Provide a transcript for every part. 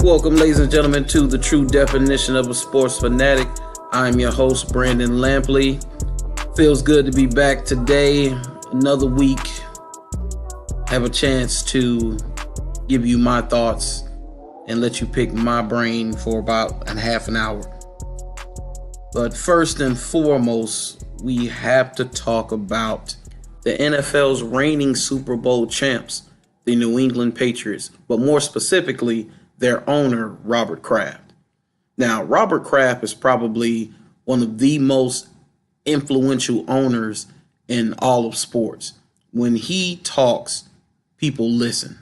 Welcome, ladies and gentlemen, to the true definition of a sports fanatic. I'm your host, Brandon Lampley. Feels good to be back today. Another week. Have a chance to give you my thoughts and let you pick my brain for about a half an hour. But first and foremost, we have to talk about the NFL's reigning Super Bowl champs, the New England Patriots, but more specifically, their owner, Robert Kraft. Now, Robert Kraft is probably one of the most influential owners in all of sports. When he talks, people listen.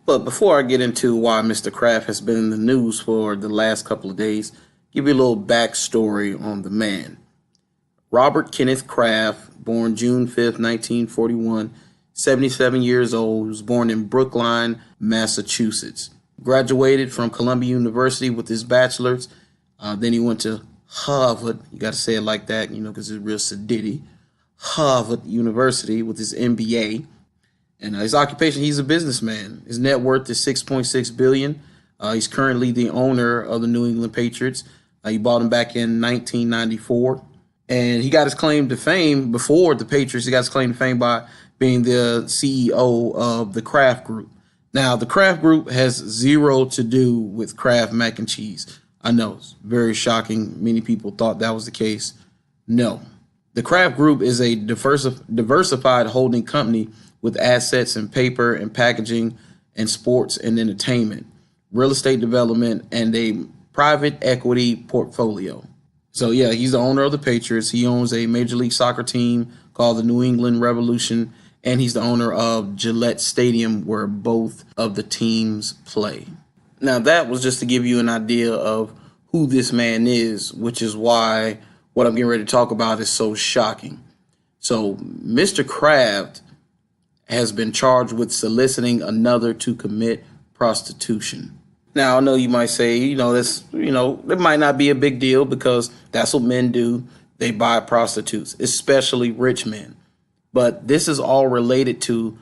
But before I get into why Mr. Kraft has been in the news for the last couple of days, give you a little backstory on the man. Robert Kenneth Kraft, born June 5th, 1941, 77 years old, was born in Brookline, Massachusetts. Graduated from Columbia University with his bachelor's. Then he went to Harvard. You got to say it like that, because it's real sedity. Harvard University with his MBA. And his occupation, he's a businessman. His net worth is $6.6 billion. He's currently the owner of the New England Patriots. He bought him back in 1994. And he got his claim to fame before the Patriots. He got his claim to fame by being the CEO of the Kraft Group. Now, the Kraft Group has zero to do with Kraft mac and cheese. I know, it's very shocking. Many people thought that was the case. No. The Kraft Group is a diversified holding company with assets in paper and packaging and sports and entertainment, real estate development, and a private equity portfolio. So, yeah, he's the owner of the Patriots. He owns a Major League Soccer team called the New England Revolution, and he's the owner of Gillette Stadium, where both of the teams play. Now, that was just to give you an idea of who this man is, which is why what I'm getting ready to talk about is so shocking. So, Mr. Kraft has been charged with soliciting another to commit prostitution. Now, I know you might say, it might not be a big deal because that's what men do. They buy prostitutes, especially rich men. But this is all related to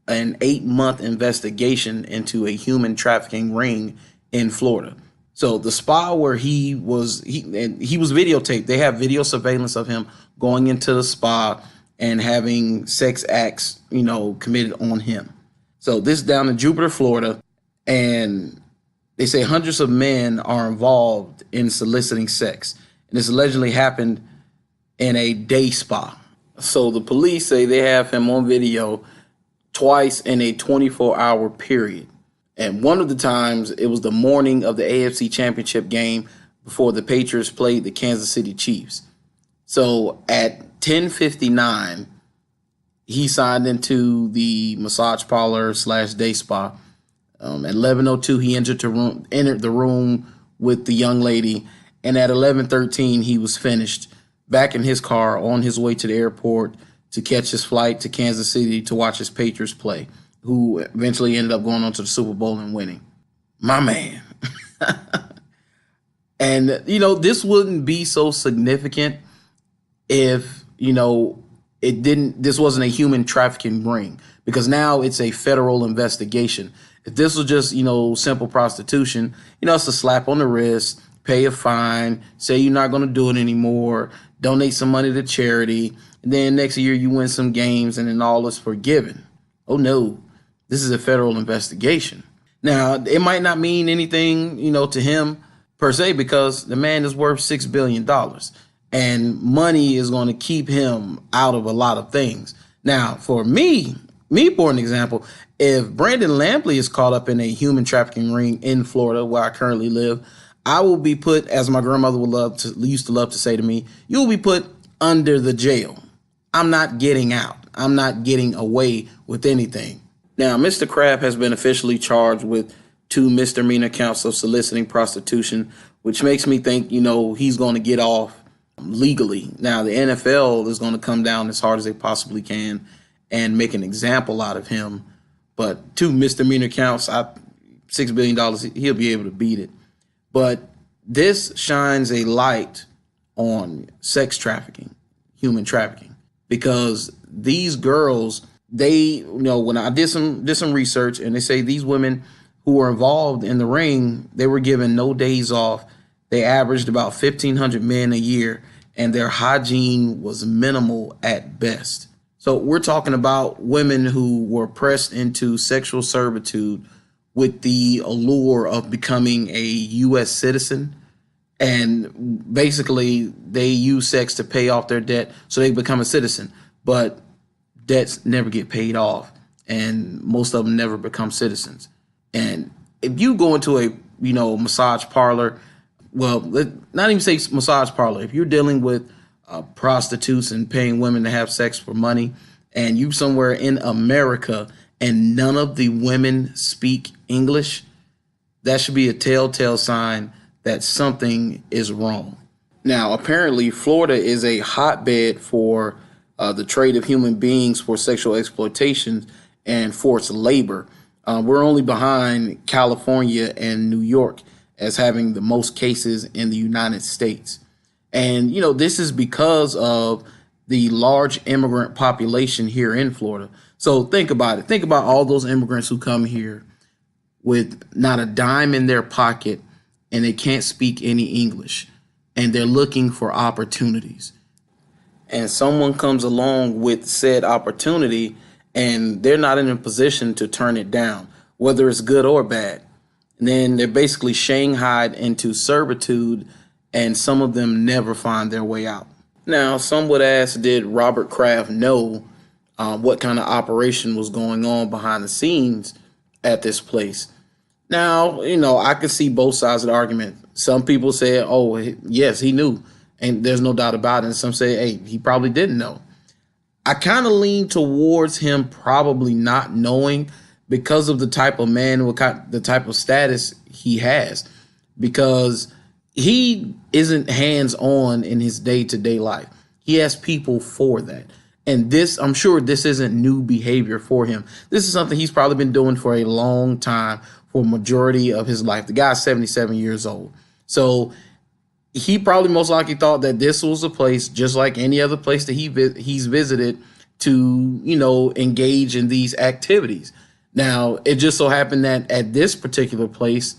an 8-month investigation into a human trafficking ring in Florida. So the spa where he was videotaped. They have video surveillance of him going into the spa and having sex acts, committed on him. So this is down in Jupiter, Florida, and they say hundreds of men are involved in soliciting sex. And this allegedly happened in a day spa. So the police say they have him on video twice in a 24-hour period. And one of the times, it was the morning of the AFC Championship game before the Patriots played the Kansas City Chiefs. So at 10:59, he signed into the massage parlor / day spa. At 11:02, he entered the room with the young lady. And at 11:13, he was finished back in his car on his way to the airport to catch his flight to Kansas City to watch his Patriots play, who eventually ended up going on to the Super Bowl and winning. My man. And, this wouldn't be so significant if, this wasn't a human trafficking ring, because now it's a federal investigation. If this was just, simple prostitution, it's a slap on the wrist, pay a fine, say you're not going to do it anymore, donate some money to charity, and then next year you win some games and then all is forgiven. Oh, no, this is a federal investigation. Now, it might not mean anything, to him per se, because the man is worth $6 billion and money is going to keep him out of a lot of things. Now, for me, for an example, if Brandon Lampley is caught up in a human trafficking ring in Florida, where I currently live, I will be put, as my grandmother used to love to say to me, you will be put under the jail. I'm not getting out. I'm not getting away with anything. Now, Mr. Kraft has been officially charged with 2 misdemeanor counts of soliciting prostitution, which makes me think, he's going to get off legally. Now, the NFL is going to come down as hard as they possibly can and make an example out of him. But 2 misdemeanor counts, $6 billion, he'll be able to beat it. But this shines a light on sex trafficking, human trafficking, because these girls, they, when I did some research, and they say these women who were involved in the ring, they were given no days off. They averaged about 1,500 men a year, and their hygiene was minimal at best. So we're talking about women who were pressed into sexual servitude with the allure of becoming a U.S. citizen. And basically, they use sex to pay off their debt so they become a citizen. But debts never get paid off, and most of them never become citizens. And if you go into a massage parlor, well, not even say massage parlor, if you're dealing with prostitutes and paying women to have sex for money, and you somewhere in America and none of the women speak English, that should be a telltale sign that something is wrong. Now, apparently, Florida is a hotbed for the trade of human beings for sexual exploitation and forced labor. We're only behind California and New York as having the most cases in the United States. And, this is because of the large immigrant population here in Florida. So think about it. Think about all those immigrants who come here with not a dime in their pocket and they can't speak any English and they're looking for opportunities. And someone comes along with said opportunity and they're not in a position to turn it down, whether it's good or bad. And then they're basically shanghaied into servitude, and some of them never find their way out. Now, some would ask, did Robert Kraft know what kind of operation was going on behind the scenes at this place? Now, I could see both sides of the argument. Some people say, oh, yes, he knew, and there's no doubt about it. And some say, hey, he probably didn't know. I kind of lean towards him probably not knowing because of the type of man, the type of status he has, because he isn't hands-on in his day-to-day life. He has people for that. And I'm sure this isn't new behavior for him. This is something he's probably been doing for a long time, for a majority of his life. The guy's 77 years old. So he probably most likely thought that this was a place just like any other place that he's visited to, engage in these activities. Now, it just so happened that at this particular place,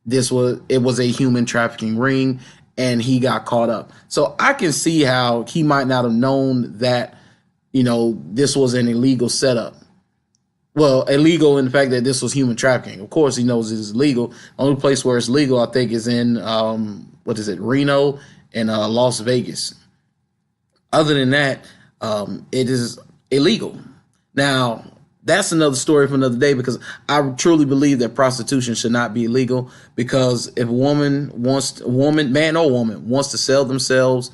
it was a human trafficking ring, and he got caught up. So I can see how he might not have known that, this was an illegal setup. Well, illegal in the fact that this was human trafficking. Of course, he knows it is illegal. The only place where it's legal, I think, is in, Reno and Las Vegas. Other than that, it is illegal. Now, that's another story for another day, because I truly believe that prostitution should not be illegal, because if man or woman wants to sell themselves,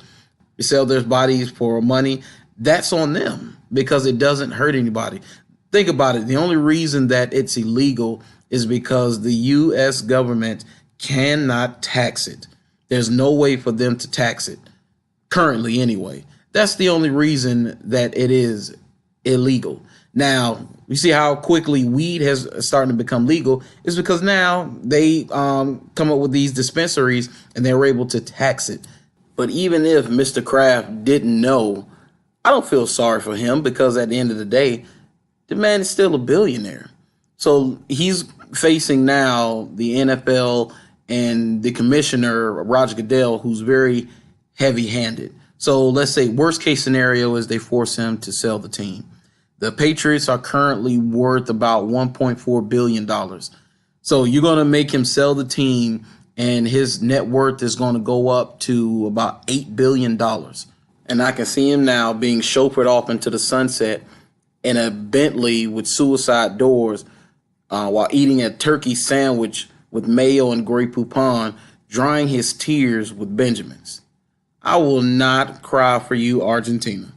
sell their bodies for money, that's on them, because it doesn't hurt anybody. Think about it. The only reason that it's illegal is because the U.S. government cannot tax it. There's no way for them to tax it, currently anyway. That's the only reason that it is illegal. Now, you see how quickly weed has started to become legal is because now they come up with these dispensaries and they were able to tax it. But even if Mr. Kraft didn't know, I don't feel sorry for him, because at the end of the day, the man is still a billionaire. So he's facing now the NFL and the commissioner, Roger Goodell, who's very heavy-handed. So let's say worst case scenario is they force him to sell the team. The Patriots are currently worth about $1.4 billion. So you're going to make him sell the team, and his net worth is going to go up to about $8 billion. And I can see him now being chauffeured off into the sunset in a Bentley with suicide doors while eating a turkey sandwich with mayo and Grey Poupon, drying his tears with Benjamins. I will not cry for you, Argentina.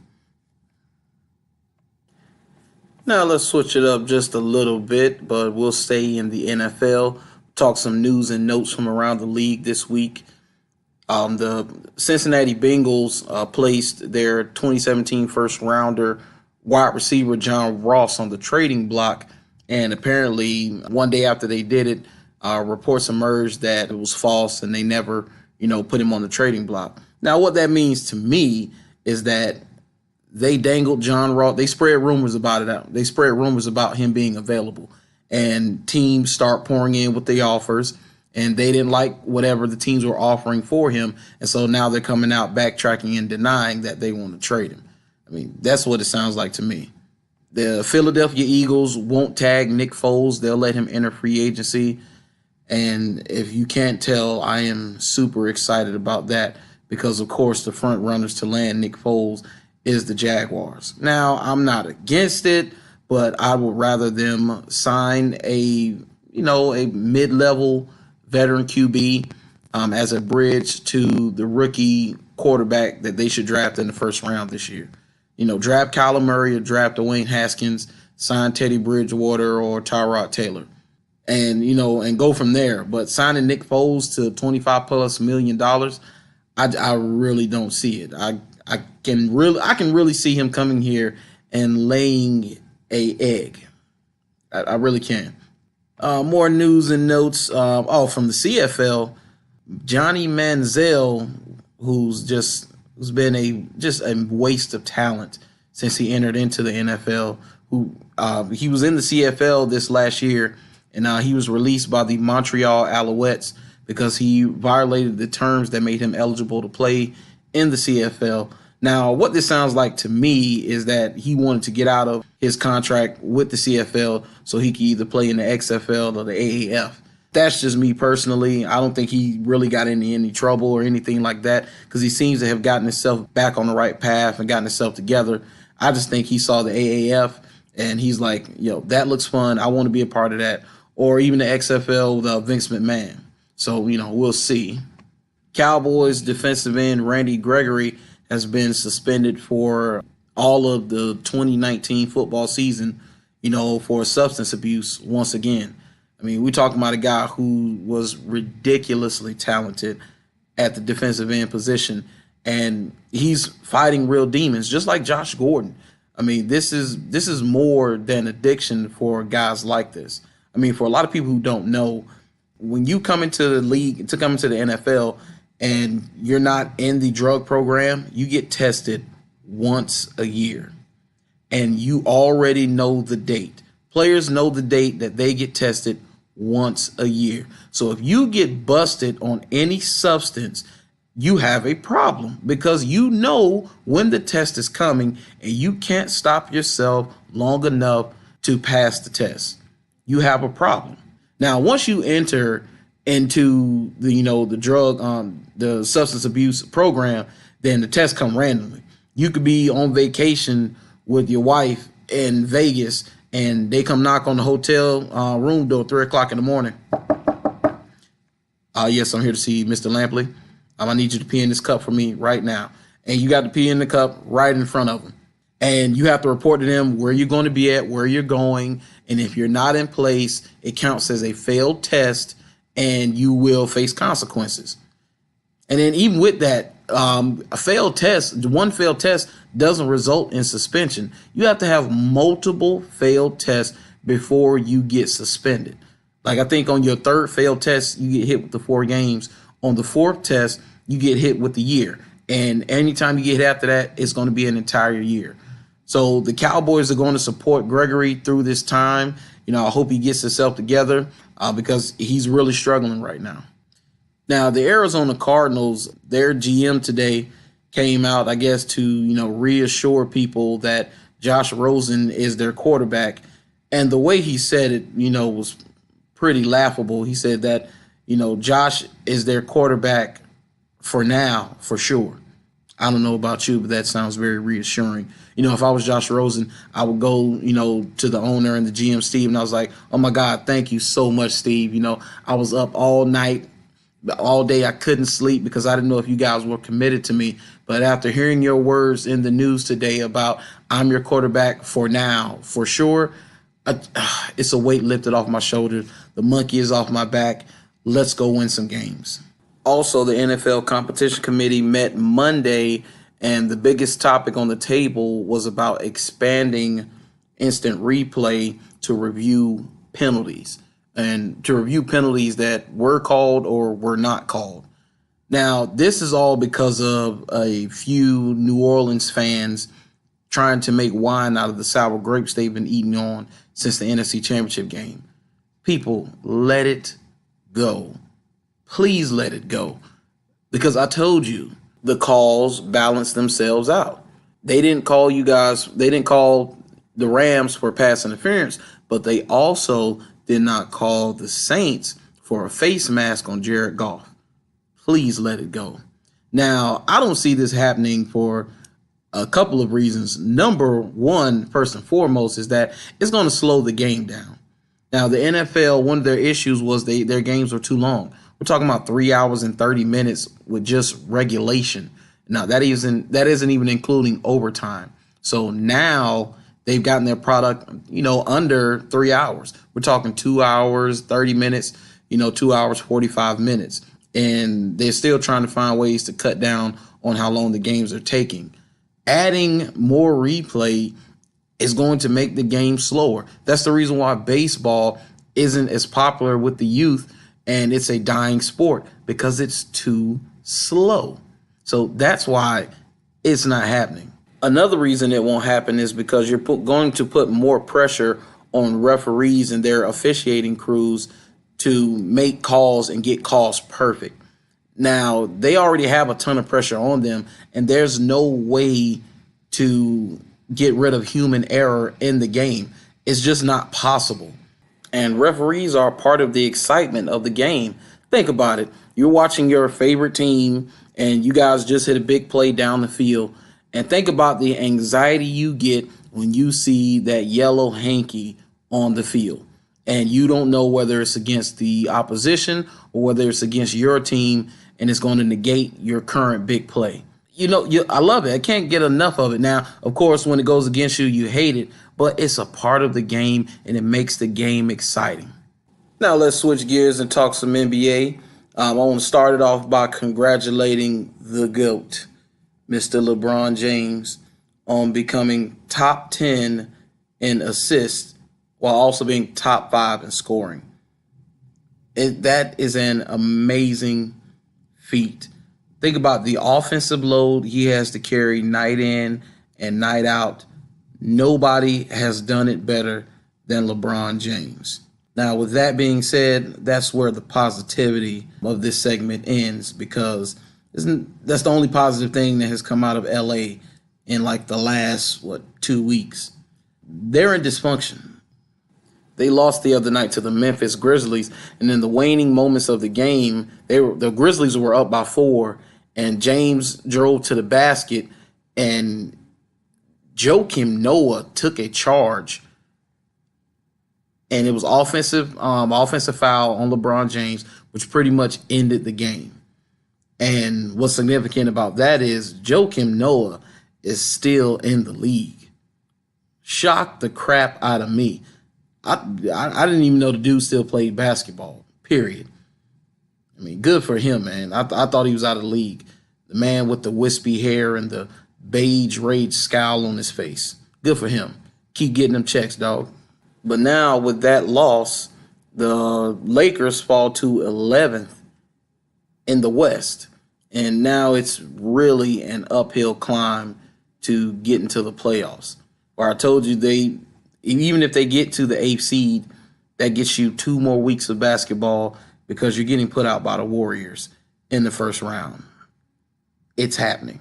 Now let's switch it up just a little bit, but we'll stay in the NFL. Talk some news and notes from around the league this week. The Cincinnati Bengals placed their 2017 first rounder wide receiver John Ross on the trading block, and apparently one day after they did it, reports emerged that it was false and they never, put him on the trading block. Now, what that means to me is that they dangled John Ross. They spread rumors about it out. They spread rumors about him being available. and teams start pouring in with the offers, and they didn't like whatever the teams were offering for him. And so now they're coming out backtracking and denying that they want to trade him. I mean, that's what it sounds like to me. The Philadelphia Eagles won't tag Nick Foles. They'll let him enter free agency. And if you can't tell, I am super excited about that because, of course, the front runners to land Nick Foles is the Jaguars. Now, I'm not against it, but I would rather them sign a mid-level veteran QB as a bridge to the rookie quarterback that they should draft in the first round this year. Draft Kyler Murray or draft Dwayne Haskins, sign Teddy Bridgewater or Tyrod Taylor. And go from there. But signing Nick Foles to $25+ million, I really don't see it. I can really see him coming here and laying a egg. I really can. More news and notes. From the CFL, Johnny Manziel, who's been a waste of talent since he entered into the NFL. He was in the CFL this last year, and he was released by the Montreal Alouettes because he violated the terms that made him eligible to play in the CFL. Now, what this sounds like to me is that he wanted to get out of his contract with the CFL so he could either play in the XFL or the AAF. That's just me personally. I don't think he really got into any trouble or anything like that because he seems to have gotten himself back on the right path and gotten himself together. I just think he saw the AAF and he's like, that looks fun. I want to be a part of that. Or even the XFL with Vince McMahon. So, we'll see. Cowboys defensive end Randy Gregory has been suspended for all of the 2019 football season, for substance abuse once again. I mean, we're talking about a guy who was ridiculously talented at the defensive end position, and he's fighting real demons, just like Josh Gordon. I mean, this is more than addiction for guys like this. I mean, for a lot of people who don't know, when you come into the league, to come into the NFL, and you're not in the drug program, you get tested once a year. And you already know the date. Players know the date that they get tested once a year. So if you get busted on any substance, you have a problem because you know when the test is coming and you can't stop yourself long enough to pass the test. You have a problem. Now, once you enter into the drug, the substance abuse program, then the tests come randomly. You could be on vacation with your wife in Vegas and they come knock on the hotel room door 3 o'clock in the morning. Yes, I'm here to see Mr. Lampley. I need you to pee in this cup for me right now. And you got to pee in the cup right in front of them. And you have to report to them where you're going to be at, where you're going. And if you're not in place, it counts as a failed test and you will face consequences. And then even with that, one failed test doesn't result in suspension. You have to have multiple failed tests before you get suspended. Like I think on your third failed test, you get hit with the 4 games. On the 4th test, you get hit with the year. And anytime you get hit after that, it's going to be an entire year. So the Cowboys are going to support Gregory through this time. I hope he gets himself together because he's really struggling right now. Now, the Arizona Cardinals, their GM today came out, I guess, to, reassure people that Josh Rosen is their quarterback. And the way he said it, was pretty laughable. He said that, Josh is their quarterback for now, for sure. I don't know about you, but that sounds very reassuring. If I was Josh Rosen, I would go, to the owner and the GM, Steve, and I was like, oh, my God, thank you so much, Steve. I was up all night, all day. I couldn't sleep because I didn't know if you guys were committed to me. But after hearing your words in the news today about I'm your quarterback for now, for sure, it's a weight lifted off my shoulders. The monkey is off my back. Let's go win some games. Also, the NFL Competition Committee met Monday, and the biggest topic on the table was about expanding instant replay to review penalties and to review penalties that were called or were not called. Now, this is all because of a few New Orleans fans trying to make wine out of the sour grapes they've been eating on since the NFC Championship game. People, let it go. Please let it go. Because I told you, the calls balance themselves out. They didn't call you guys, they didn't call the Rams for pass interference, but they also did not call the Saints for a face mask on Jared Goff. Please let it go. Now, I don't see this happening for a couple of reasons. Number one, first and foremost, is that it's going to slow the game down. Now, the NFL, one of their issues was their games were too long. We're talking about 3 hours and 30 minutes with just regulation. Now, that isn't even including overtime. So now they've gotten their product, under 3 hours. We're talking 2 hours, 30 minutes, 2 hours, 45 minutes. And they're still trying to find ways to cut down on how long the games are taking. Adding more replay is going to make the game slower. That's the reason why baseball isn't as popular with the youth and it's a dying sport, because it's too slow. So that's why it's not happening. Another reason it won't happen is because you're going to put more pressure on referees and their officiating crews to make calls and get calls perfect. Now, they already have a ton of pressure on them, and there's no way to get rid of human error in the game. It's just not possible. And referees are part of the excitement of the game. Think about it. You're watching your favorite team, and you guys just hit a big play down the field. And think about the anxiety you get when you see that yellow hanky on the field. And you don't know whether it's against the opposition or whether it's against your team, and it's going to negate your current big play. I love it. I can't get enough of it. Now, of course, when it goes against you, you hate it, but it's a part of the game, and it makes the game exciting. Now, let's switch gears and talk some NBA. I want to start it off by congratulating the GOAT, Mr. LeBron James, on becoming top 10 in assists while also being top 5 in scoring. That is an amazing feat. Think about the offensive load he has to carry night in and night out. Nobody has done it better than LeBron James. Now, with that being said, that's where the positivity of this segment ends, because that's the only positive thing that has come out of LA in like the last, 2 weeks. They're in dysfunction. They lost the other night to the Memphis Grizzlies, and in the waning moments of the game, the Grizzlies were up by 4, and James drove to the basket, and Joakim Noah took a charge, and it was offensive foul on LeBron James, which pretty much ended the game. And what's significant about that is Joakim Noah is still in the league. Shocked the crap out of me. I didn't even know the dude still played basketball, period. I mean, good for him, man. I thought he was out of the league. The man with the wispy hair and the beige rage scowl on his face. Good for him. Keep getting them checks, dog. But now with that loss, the Lakers fall to 11th in the West. And now it's really an uphill climb to get into the playoffs. Where I told you even if they get to the 8th seed, that gets you 2 more weeks of basketball because you're getting put out by the Warriors in the first round. It's happening.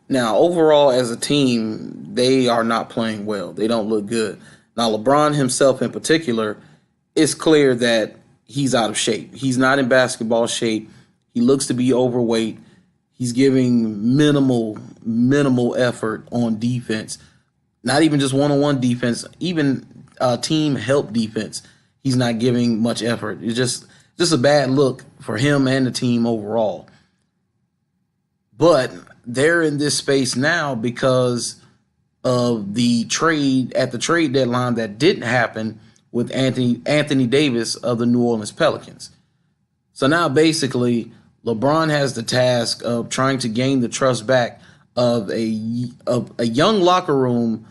Now, overall, as a team, they are not playing well. They don't look good. Now, LeBron himself in particular, it's clear that he's out of shape. He's not in basketball shape. He looks to be overweight. He's giving minimal effort on defense. Not even just one-on-one defense, even team help defense. He's not giving much effort. It's just a bad look for him and the team overall. But they're in this space now because of the trade at the trade deadline that didn't happen with Anthony Davis of the New Orleans Pelicans. So now basically LeBron has the task of trying to gain the trust back of a young locker room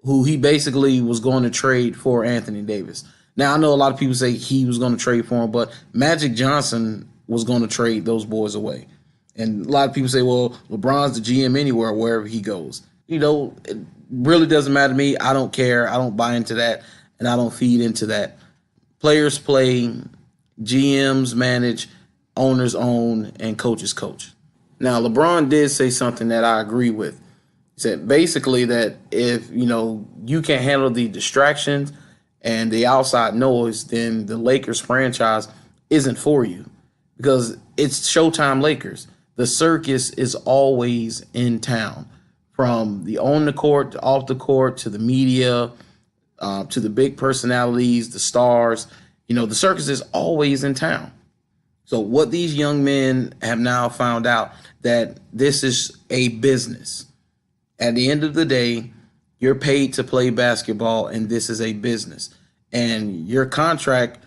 who he basically was going to trade for Anthony Davis. Now, I know a lot of people say he was going to trade for him, but Magic Johnson was going to trade those boys away. And a lot of people say, well, LeBron's the GM anywhere, wherever he goes. It really doesn't matter to me. I don't care. I don't buy into that, and I don't feed into that. Players play, GMs manage, owners own, and coaches coach. Now, LeBron did say something that I agree with. He said basically that if, you can't handle the distractions and the outside noise, then the Lakers franchise isn't for you, because it's Showtime Lakers. The circus is always in town, from the on the court to off the court to the media, to the big personalities, the stars. The circus is always in town. So what these young men have now found out, that this is a business. At the end of the day, you're paid to play basketball, and this is a business. And your contract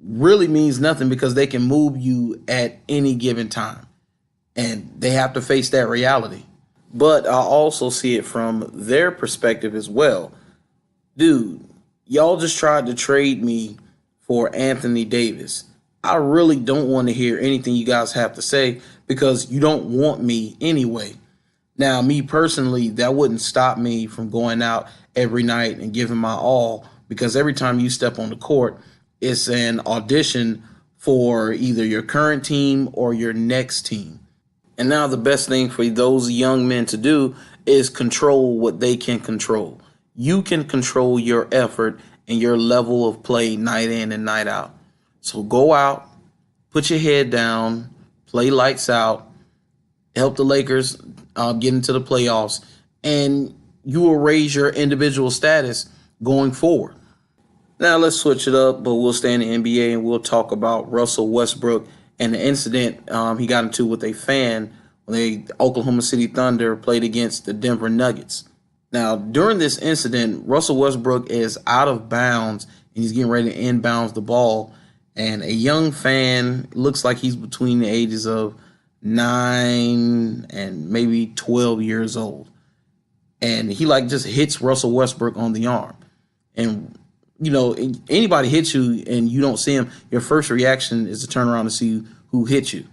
really means nothing, because they can move you at any given time. And they have to face that reality. But I also see it from their perspective as well. Dude, y'all just tried to trade me for Anthony Davis. I really don't want to hear anything you guys have to say, because you don't want me anyway. Now, me personally, that wouldn't stop me from going out every night and giving my all, because every time you step on the court, it's an audition for either your current team or your next team. And now the best thing for those young men to do is control what they can control. You can control your effort and your level of play night in and night out. So go out, put your head down, play lights out, help the Lakers get into the playoffs, and you will raise your individual status going forward. Now let's switch it up, but we'll stay in the NBA and we'll talk about Russell Westbrook and the incident he got into with a fan when the Oklahoma City Thunder played against the Denver Nuggets. Now, during this incident, Russell Westbrook is out of bounds and he's getting ready to inbounds the ball. And a young fan, looks like he's between the ages of 9 and maybe 12 years old. And he just hits Russell Westbrook on the arm. And, anybody hits you and you don't see him, your first reaction is to turn around and see who hit you.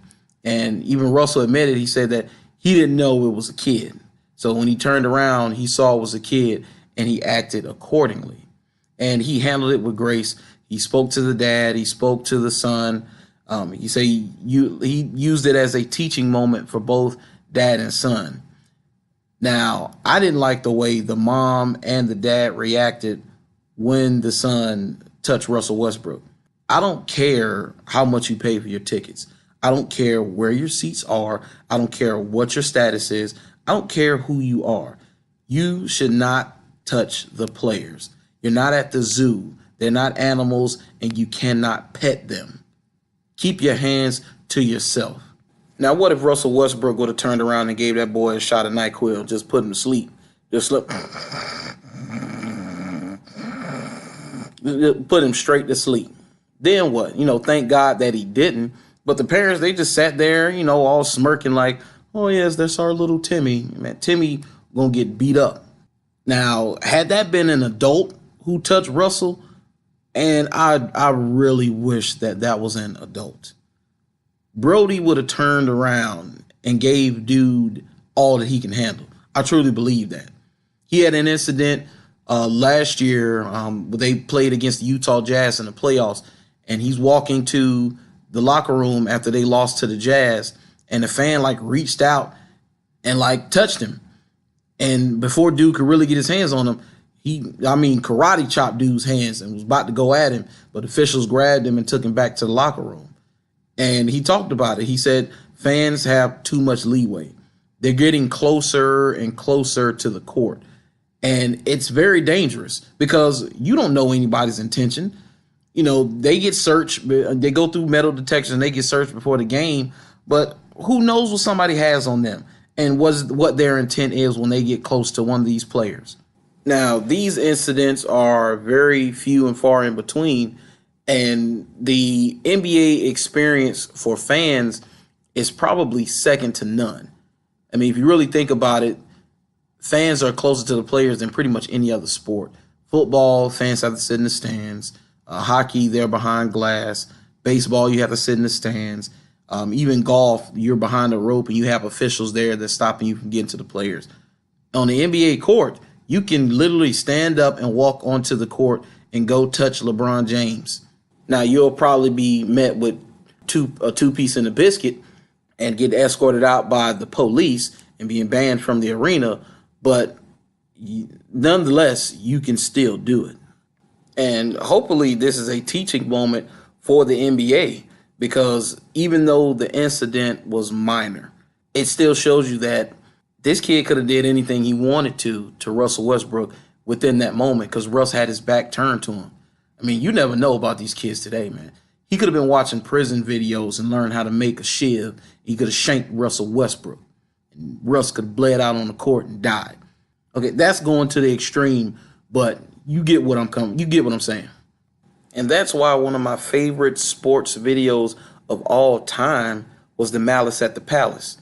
And even Russell admitted, he said that he didn't know it was a kid. So when he turned around, he saw it was a kid and he acted accordingly. And he handled it with grace. He spoke to the dad. He spoke to the son. He said he used it as a teaching moment for both dad and son. Now, I didn't like the way the mom and the dad reacted when the son touched Russell Westbrook. I don't care how much you pay for your tickets. I don't care where your seats are. I don't care what your status is. I don't care who you are. You should not touch the players. You're not at the zoo. They're not animals, and you cannot pet them. Keep your hands to yourself. Now, what if Russell Westbrook would have turned around and gave that boy a shot of NyQuil, just put him to sleep? Just put him straight to sleep. Then what? Thank God that he didn't. But the parents, they just sat there, all smirking like, oh, yes, that's our little Timmy. Man, Timmy gonna get beat up. Now, had that been an adult who touched Russell, and I really wish that was an adult, Brody would have turned around and gave dude all that he can handle. I truly believe that. He had an incident last year where they played against the Utah Jazz in the playoffs, and he's walking to the locker room after they lost to the Jazz, and the fan reached out and touched him. And before dude could really get his hands on him, karate chopped dude's hands and was about to go at him, but officials grabbed him and took him back to the locker room. And he talked about it. He said fans have too much leeway. They're getting closer and closer to the court. And it's very dangerous because you don't know anybody's intention. They get searched. They go through metal detection. They get searched before the game. But who knows what somebody has on them and what their intent is when they get close to one of these players. Now, these incidents are very few and far in between. And the NBA experience for fans is probably second to none. If you really think about it, fans are closer to the players than pretty much any other sport. Football, fans have to sit in the stands. Hockey, they're behind glass. Baseball, you have to sit in the stands. Even golf, you're behind a rope and you have officials there that's stopping you from getting to the players. On the NBA court, you can literally stand up and walk onto the court and go touch LeBron James. Now, you'll probably be met with a two-piece and a biscuit and get escorted out by the police and being banned from the arena, but nonetheless, you can still do it. And hopefully this is a teaching moment for the NBA, because even though the incident was minor, it still shows you that this kid could have did anything he wanted to Russell Westbrook within that moment, because Russ had his back turned to him. I mean, you never know about these kids today, man. He could have been watching prison videos and learned how to make a shiv. He could have shanked Russell Westbrook. And Russ could have bled out on the court and died. Okay, that's going to the extreme, but you get what I'm saying. And that's why one of my favorite sports videos of all time was the Malice at the Palace.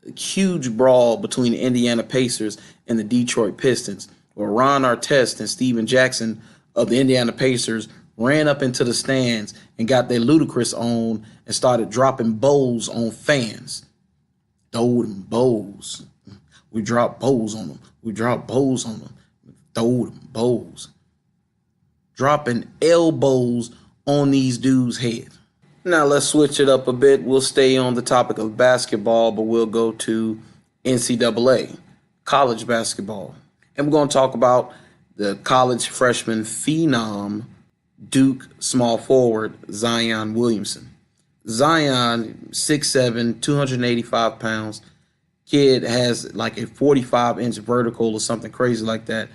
A huge brawl between the Indiana Pacers and the Detroit Pistons, where Ron Artest and Steven Jackson of the Indiana Pacers ran up into the stands and got their ludicrous on and started dropping bowls on fans. Throw them bowls. We drop bowls on them. We drop bowls on them. Throw them bowls. Dropping elbows on these dudes' heads. Now let's switch it up a bit. We'll stay on the topic of basketball, but we'll go to NCAA, college basketball. And we're going to talk about the college freshman phenom, Duke small forward Zion Williamson. Zion, 6'7", 285 pounds. Kid has like a 45-inch vertical or something crazy like that.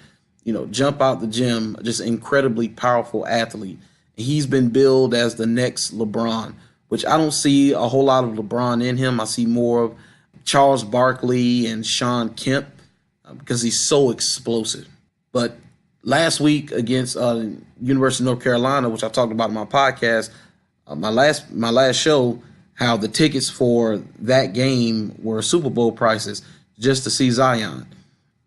You know, jump out the gym, just incredibly powerful athlete. He's been billed as the next LeBron, which I don't see a whole lot of LeBron in him. I see more of Charles Barkley and Sean Kemp because he's so explosive. But last week against University of North Carolina, which I talked about in my podcast, my last show, how the tickets for that game were Super Bowl prices just to see Zion.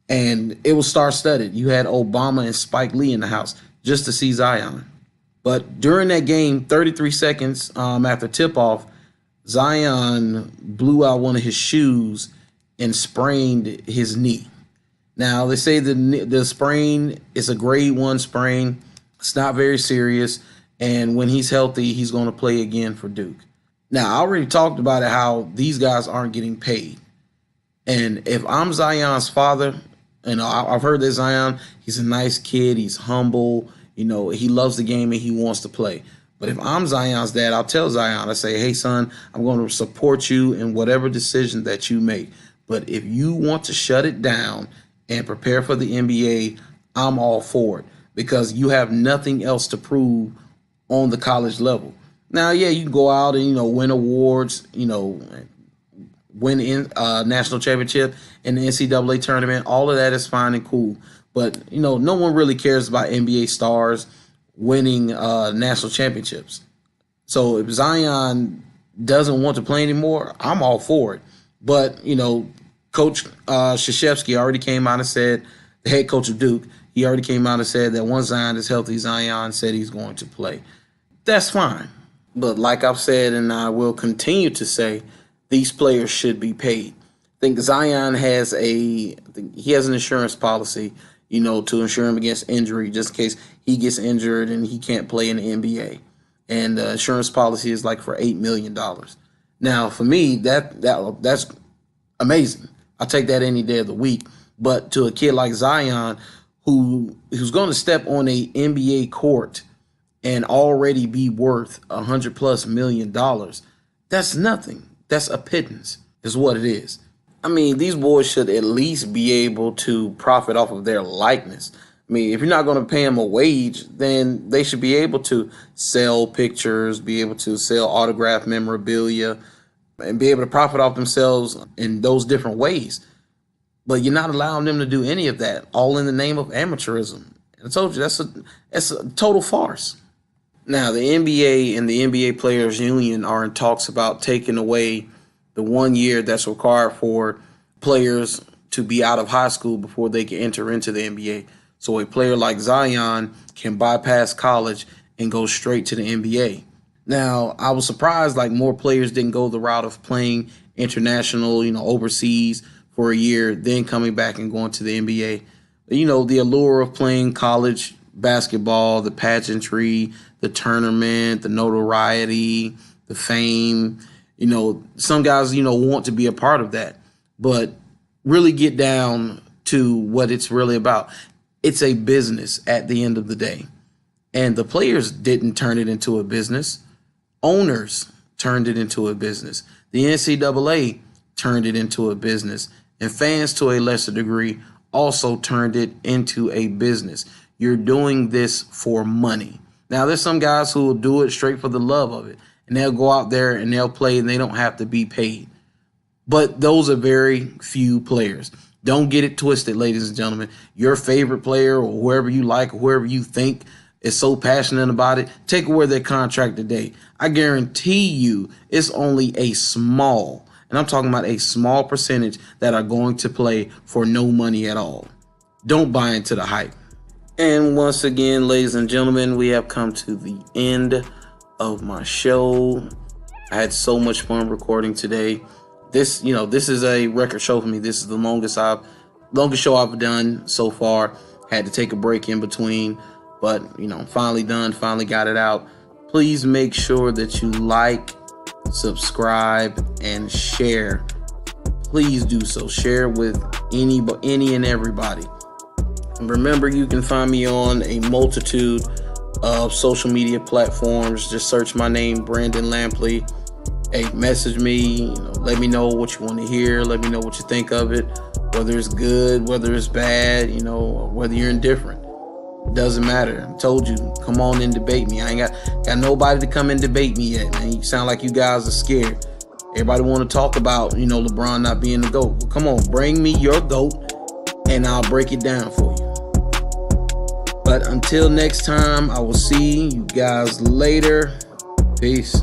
And it was star-studded. You had Obama and Spike Lee in the house just to see Zion. But during that game, 33 seconds after tip-off, Zion blew out one of his shoes and sprained his knee. Now, they say the sprain is a grade 1 sprain. It's not very serious. And when he's healthy, he's going to play again for Duke. Now, I already talked about it, how these guys aren't getting paid. And if I'm Zion's father, and I've heard that Zion, he's a nice kid, he's humble, you know, he loves the game and he wants to play. But if I'm Zion's dad, I'll tell Zion, I say, hey, son, I'm going to support you in whatever decision that you make. But if you want to shut it down and prepare for the NBA, I'm all for it, because you have nothing else to prove on the college level. Now, yeah, you can go out and, you know, win awards, you know, win in national championship in the NCAA tournament. All of that is fine and cool. But, you know, no one really cares about NBA stars winning national championships. So if Zion doesn't want to play anymore, I'm all for it. But, you know, Coach Krzyzewski already came out and said, the head coach of Duke, he already came out and said that once Zion is healthy, Zion said he's going to play. That's fine. But like I've said, and I will continue to say, these players should be paid. I think Zion has an insurance policy, you know, to insure him against injury, just in case he gets injured and he can't play in the NBA. And the insurance policy is like for $8 million. Now, for me, that's amazing. I'll take that any day of the week. But to a kid like Zion, who's going to step on a NBA court and already be worth $100+ million, that's nothing. That's a pittance, is what it is. I mean, these boys should at least be able to profit off of their likeness. I mean, if you're not going to pay them a wage, then they should be able to sell pictures, be able to sell autographed memorabilia, and be able to profit off themselves in those different ways. But you're not allowing them to do any of that, all in the name of amateurism. I told you, that's a total farce. Now, the NBA and the NBA Players Union are in talks about taking away the 1 year that's required for players to be out of high school before they can enter into the NBA. So a player like Zion can bypass college and go straight to the NBA. Now, I was surprised like more players didn't go the route of playing international, you know, overseas for a year, then coming back and going to the NBA. You know, the allure of playing college basketball, the pageantry, the tournament, the notoriety, the fame. Some guys, want to be a part of that, but really get down to what it's really about. It's a business at the end of the day. And the players didn't turn it into a business. Owners turned it into a business. The NCAA turned it into a business. And fans, to a lesser degree, also turned it into a business. You're doing this for money. Now, there's some guys who will do it straight for the love of it. And they'll go out there and they'll play and they don't have to be paid. But those are very few players. Don't get it twisted, ladies and gentlemen. Your favorite player or whoever you like or whoever you think is so passionate about it, take away their contract today. I guarantee you it's only a small, and I'm talking about a small percentage, that are going to play for no money at all. Don't buy into the hype. And once again, ladies and gentlemen, we have come to the end of my show. I had so much fun recording today. This is a record show for me. This is the longest show I've done so far. Had to take a break in between, but finally done, finally got it out. Please make sure that you like, subscribe, and share. Please do so. Share with any and everybody. And remember, you can find me on a multitude of social media platforms. Just search my name, Brandon Lampley. Hey, message me, let me know what you want to hear. Let me know what you think of it, whether it's good, whether it's bad, whether you're indifferent. Doesn't matter. I told you, come on and debate me. I ain't got nobody to come and debate me yet, man. You sound like you guys are scared. Everybody want to talk about, LeBron not being the GOAT. Well, come on, bring me your GOAT and I'll break it down for you. But until next time, I will see you guys later. Peace.